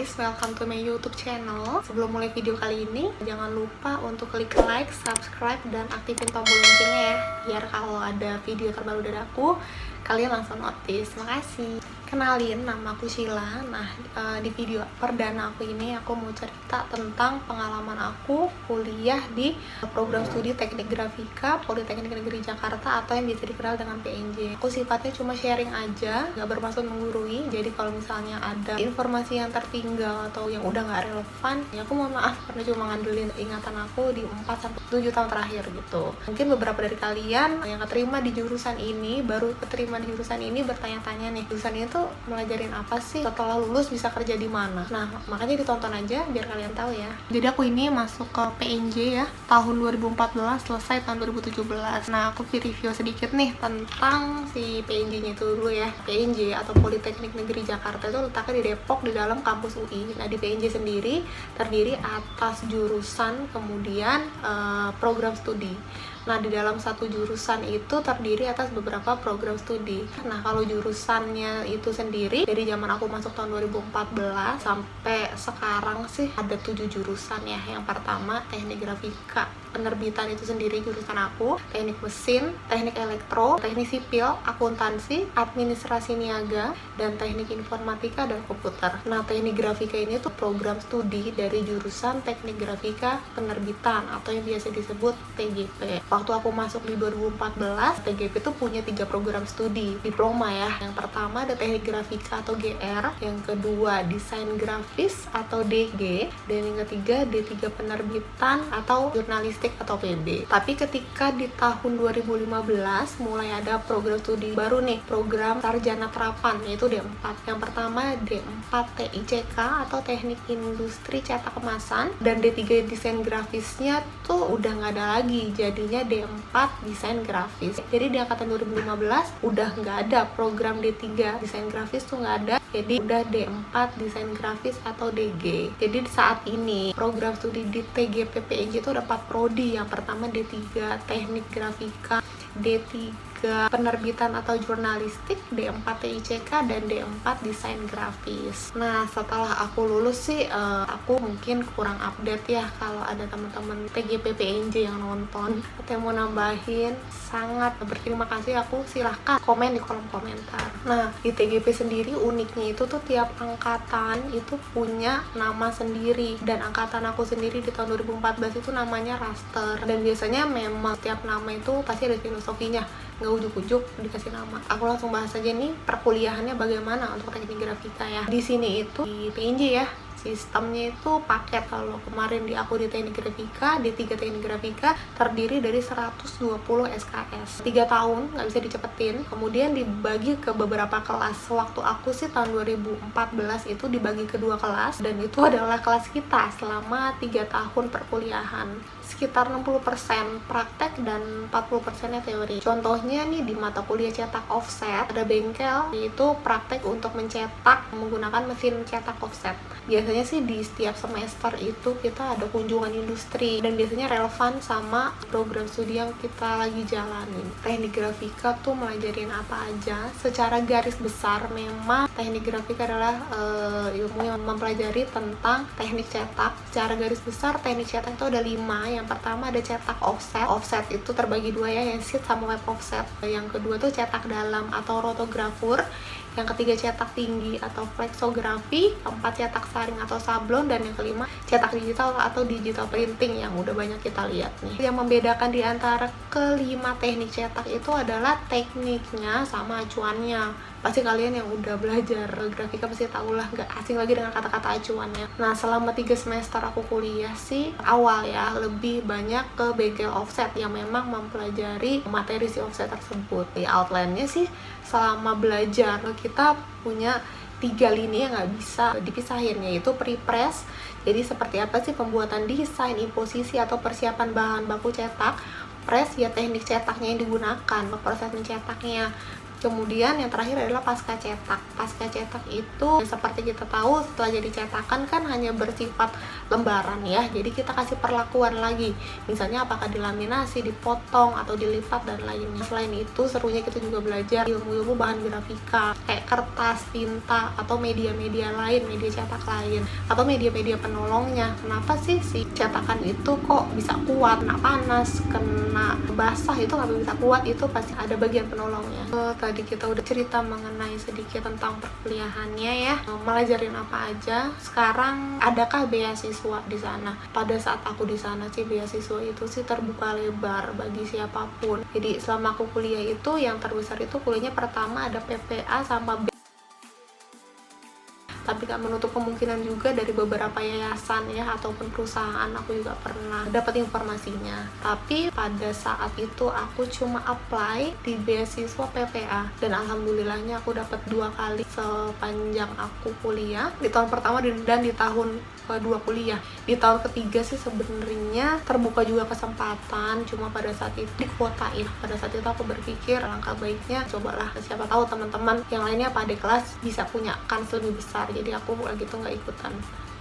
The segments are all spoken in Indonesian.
guys, welcome to my YouTube channel. Sebelum mulai video kali ini, jangan lupa untuk klik like, subscribe, dan aktifin tombol loncengnya ya, biar kalau ada video terbaru dari aku, kalian langsung notice. Makasih. Kenalin, nama aku Sheila. Nah, di video perdana aku ini aku mau cerita tentang pengalaman aku kuliah di program studi Teknik Grafika Politeknik Negeri Jakarta atau yang biasa dikenal dengan PNJ. Aku sifatnya cuma sharing aja, nggak bermaksud menggurui. Jadi kalau misalnya ada informasi yang tertinggal atau yang udah nggak relevan, ya aku mohon maaf karena cuma ngandelin ingatan aku di 4-7 tahun terakhir gitu. Mungkin beberapa dari kalian yang keterima di jurusan ini, baru keterima di jurusan ini bertanya-tanya nih, jurusan ini tuh melajarin apa sih, setelah lulus bisa kerja di mana. Nah, makanya ditonton aja biar kalian tahu ya. Jadi aku ini masuk ke PNJ ya tahun 2014, selesai tahun 2017. Nah, aku review sedikit nih tentang si PNJ-nya itu dulu ya. PNJ atau Politeknik Negeri Jakarta itu letaknya di Depok, di dalam kampus UI. Nah, di PNJ sendiri terdiri atas jurusan, kemudian program studi. Nah, di dalam satu jurusan itu terdiri atas beberapa program studi. Nah, kalau jurusannya itu sendiri, dari zaman aku masuk tahun 2014 sampai sekarang sih ada 7 jurusan ya. Yang pertama, Teknik Grafika Penerbitan itu sendiri jurusan aku, Teknik Mesin, Teknik Elektro, Teknik Sipil, Akuntansi, Administrasi Niaga, dan Teknik Informatika dan Komputer. Nah, Teknik Grafika ini tuh program studi dari jurusan Teknik Grafika Penerbitan atau yang biasa disebut TGP. Waktu aku masuk di 2014, TGP itu punya 3 program studi diploma ya. Yang pertama ada Teknik Grafika atau GR, yang kedua Desain Grafis atau DG, dan yang ketiga D3 Penerbitan atau Jurnalistik atau PB. Tapi ketika di tahun 2015 mulai ada program studi baru nih, program sarjana terapan, yaitu D4. Yang pertama D4 TICK atau Teknik Industri Cetak Kemasan, dan D3 Desain Grafisnya tuh udah nggak ada lagi, jadinya D4 Desain Grafis. Jadi di angkatan 2015 udah nggak ada program D3 Desain Grafis tuh nggak ada, jadi udah D4 Desain Grafis atau DG. Jadi saat ini program studi di TGP PNJ itu ada 4 prodi. Yang pertama D3 Teknik Grafika, D3 Penerbitan atau Jurnalistik, D4 TICK, dan D4 Desain Grafis. Nah, setelah aku lulus sih aku mungkin kurang update ya. Kalau ada teman-teman TGP PNJ yang nonton atau yang mau nambahin, sangat berterima kasih, aku silahkan komen di kolom komentar. Nah, di TGP sendiri uniknya itu tuh tiap angkatan itu punya nama sendiri, dan angkatan aku sendiri di tahun 2014 itu namanya raster, dan biasanya memang tiap nama itu pasti ada filosofinya, nggak ujuk-ujuk dikasih nama. Aku langsung bahas aja nih perkuliahannya bagaimana untuk teknik grafika ya. Di sini itu di PNJ ya, sistemnya itu paket. Kalau kemarin di aku di teknik grafika, D3 teknik grafika terdiri dari 120 SKS, 3 tahun, nggak bisa dicepetin. Kemudian dibagi ke beberapa kelas. Waktu aku sih tahun 2014 itu dibagi ke 2 kelas, dan itu adalah kelas kita selama 3 tahun perkuliahan. Sekitar 60% praktek dan 40%-nya teori. Contohnya nih di mata kuliah cetak offset, ada bengkel, itu praktek untuk mencetak menggunakan mesin cetak offset. Biasanya sih di setiap semester itu kita ada kunjungan industri, dan biasanya relevan sama program studi yang kita lagi jalanin. Teknik grafika tuh melajarin apa aja? Secara garis besar memang teknik grafika adalah ilmu yang mempelajari tentang teknik cetak. Secara garis besar teknik cetak itu ada 5. Yang pertama ada cetak offset. Offset itu terbagi 2 ya, yang sheet sama web offset. Yang kedua tuh cetak dalam atau rotografur. Yang ketiga cetak tinggi atau flexografi, keempat cetak saring atau sablon, dan yang kelima cetak digital atau digital printing yang udah banyak kita lihat nih. Yang membedakan di antara kelima teknik cetak itu adalah tekniknya sama acuannya. Pasti kalian yang udah belajar grafika pasti tahu lah, nggak asing lagi dengan kata-kata acuannya. Nah, selama 3 semester aku kuliah sih, awal ya lebih banyak ke bengkel offset yang memang mempelajari materi si offset tersebut. Di outline-nya sih selama belajar kita punya 3 lini yang nggak bisa dipisahin, yaitu pre-press. Jadi seperti apa sih pembuatan desain, imposisi atau persiapan bahan baku cetak. Press ya teknik cetaknya yang digunakan, proses mencetaknya. Kemudian yang terakhir adalah pasca cetak. Pasca cetak itu seperti kita tahu setelah jadi cetakan kan hanya bersifat lembaran ya, jadi kita kasih perlakuan lagi, misalnya apakah dilaminasi, dipotong, atau dilipat dan lainnya. Selain itu serunya kita juga belajar ilmu-ilmu bahan grafika kayak kertas, tinta, atau media-media lain, media cetak lain, atau media-media penolongnya. Kenapa sih si cetakan itu kok bisa kuat, kena panas, kena basah itu nggak bisa kuat? Itu pasti ada bagian penolongnya. Tadi kita udah cerita mengenai sedikit tentang perkuliahannya ya, melajarin apa aja. Sekarang adakah beasiswa di sana? Pada saat aku di sana sih beasiswa itu sih terbuka lebar bagi siapapun. Jadi selama aku kuliah itu yang terbesar itu kuliahnya pertama ada PPA sama tapi gak menutup kemungkinan juga dari beberapa yayasan ya ataupun perusahaan. Aku juga pernah dapat informasinya, tapi pada saat itu aku cuma apply di beasiswa PPA dan alhamdulillahnya aku dapat 2 kali sepanjang aku kuliah, di tahun pertama dan di tahun kedua kuliah. Di tahun ketiga sih sebenarnya terbuka juga kesempatan, cuma pada saat itu dikuotain. Pada saat itu aku berpikir langkah baiknya cobalah, siapa tahu teman-teman yang lainnya pada kelas bisa punya kans lebih besar, jadi aku lagi tuh nggak ikutan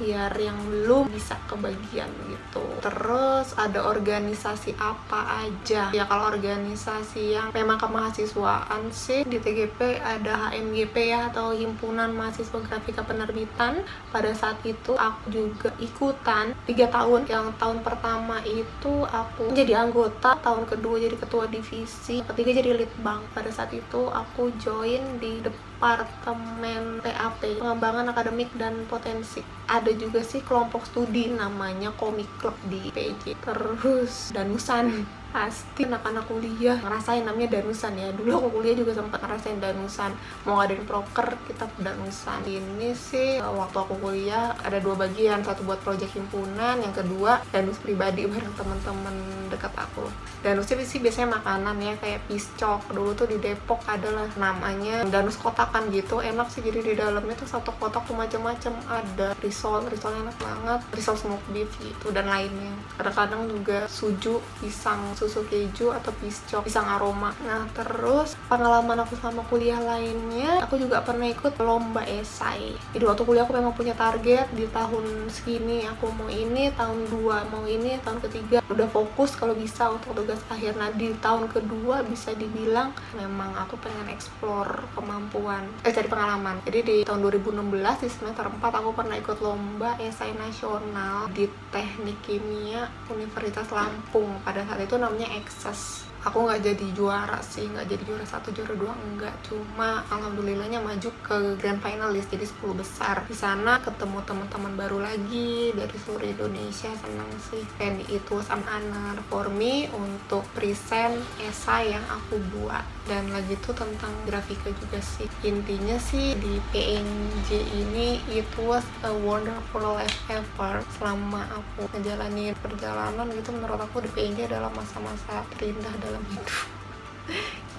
biar yang belum bisa kebagian gitu. Terus ada organisasi apa aja ya? Kalau organisasi yang memang kemahasiswaan sih di TGP ada HMGP ya, atau Himpunan Mahasiswa Grafika Penerbitan. Pada saat itu aku juga ikutan 3 tahun. Yang tahun pertama itu aku jadi anggota, tahun kedua jadi ketua divisi, ketiga jadi litbang. Pada saat itu aku join di Departemen PAP, Pengembangan Akademik dan Potensi. Ada juga sih kelompok studi namanya Komik Club di PJ. Terus danusan, pasti anak-anak kuliah ngerasain namanya danusan ya. Dulu aku kuliah juga sempat ngerasain danusan, mau ngadain proker kita danusan. Ini sih waktu aku kuliah ada 2 bagian, satu buat proyek himpunan, yang kedua danus pribadi bareng teman-teman dekat aku. Danusnya sih biasanya makanan ya, kayak piscok. Dulu tuh di Depok adalah namanya danus kotakan gitu, enak sih. Jadi di dalamnya tuh satu kotak tuh macam-macam, ada risolnya enak banget, risol smoked beef gitu dan lainnya. Kadang-kadang juga suju, pisang susu keju, atau piscok, pisang aroma. Nah terus pengalaman aku selama kuliah lainnya, aku juga pernah ikut lomba esai. Jadi waktu kuliah aku memang punya target, di tahun segini aku mau ini, tahun 2 mau ini, tahun ketiga udah fokus kalau bisa untuk tugas akhir. Nah di tahun kedua bisa dibilang memang aku pengen explore kemampuan, cari pengalaman. Jadi di tahun 2016 di semester 4 aku pernah ikut lomba esai nasional di Teknik Kimia Universitas Lampung. Pada saat itu namanya Ekses. Aku nggak jadi juara sih, nggak jadi juara 1, juara 2 enggak, cuma alhamdulillahnya maju ke grand finalis, jadi 10 besar. Di sana ketemu teman-teman baru lagi dari seluruh Indonesia, senang sih. And it was an honor for me untuk present esai yang aku buat. Dan lagi tuh tentang grafika juga sih. Intinya sih di PNJ ini it was a wonderful life ever. Selama aku ngejalanin perjalanan gitu, menurut aku di PNJ adalah masa-masa terindah dalam hidup.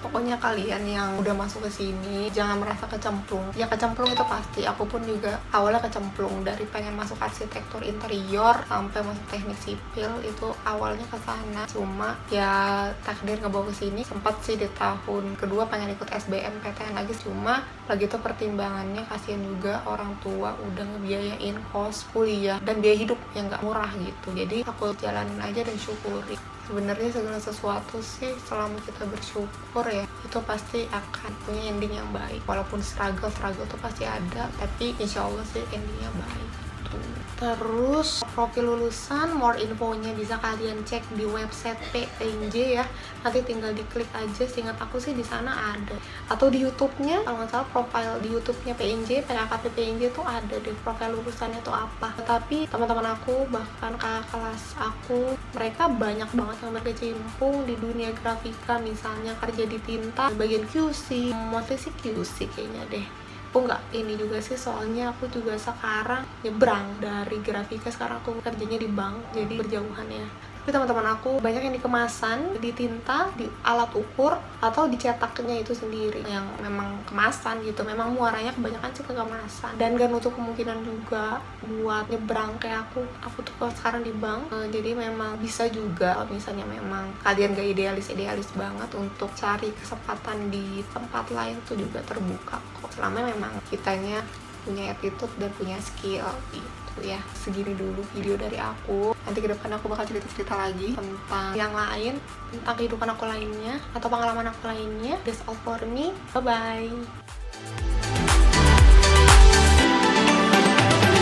Pokoknya kalian yang udah masuk ke sini jangan merasa kecemplung. Ya kecemplung itu pasti. Aku pun juga awalnya kecemplung, dari pengen masuk arsitektur interior sampai masuk teknik sipil, itu awalnya ke sana. Cuma ya takdir ngebawa ke sini. Sempat sih di tahun kedua pengen ikut SBMPTN lagi, cuma lagi tuh pertimbangannya kasihan juga, orang tua udah ngebiayain kos kuliah dan biaya hidup yang nggak murah gitu. Jadi aku jalanin aja dan syukuri. Sebenarnya segala sesuatu sih selama kita bersyukur ya, itu pasti akan punya ending yang baik. Walaupun struggle tuh pasti ada, tapi insya Allah sih endingnya baik. Terus profil lulusan, more infonya bisa kalian cek di website PNJ ya. Nanti tinggal diklik aja, seingat aku sih di sana ada. Atau di YouTube-nya, kalau nggak salah profil di YouTube-nya PNJ, PKKP PNJ tuh ada deh profil lulusannya tuh apa. Tapi teman-teman aku, bahkan kakak kelas aku, mereka banyak banget yang berkecimpung di dunia grafika, misalnya kerja di tinta, bagian QC, mostly sih QC kayaknya deh. Aku nggak ini juga sih, soalnya aku juga sekarang nyebrang dari grafika, sekarang aku kerjanya di bank, jadi berjauhan ya. Tapi teman-teman aku banyak yang dikemasan, di tinta, di alat ukur, atau dicetaknya itu sendiri yang memang kemasan gitu. Memang muaranya kebanyakan sih ke kemasan, dan gak nutup kemungkinan juga buat nyebrang kayak aku tuh kalau sekarang di bank. Jadi memang bisa juga kalau misalnya memang kalian gak idealis banget untuk cari kesempatan di tempat lain tuh juga terbuka kok, selama memang kitanya punya attitude dan punya skill gitu ya. Segini dulu video dari aku. Nanti ke depan aku bakal cerita-cerita lagi tentang yang lain, tentang kehidupan aku lainnya atau pengalaman aku lainnya. That's all for me. Bye bye.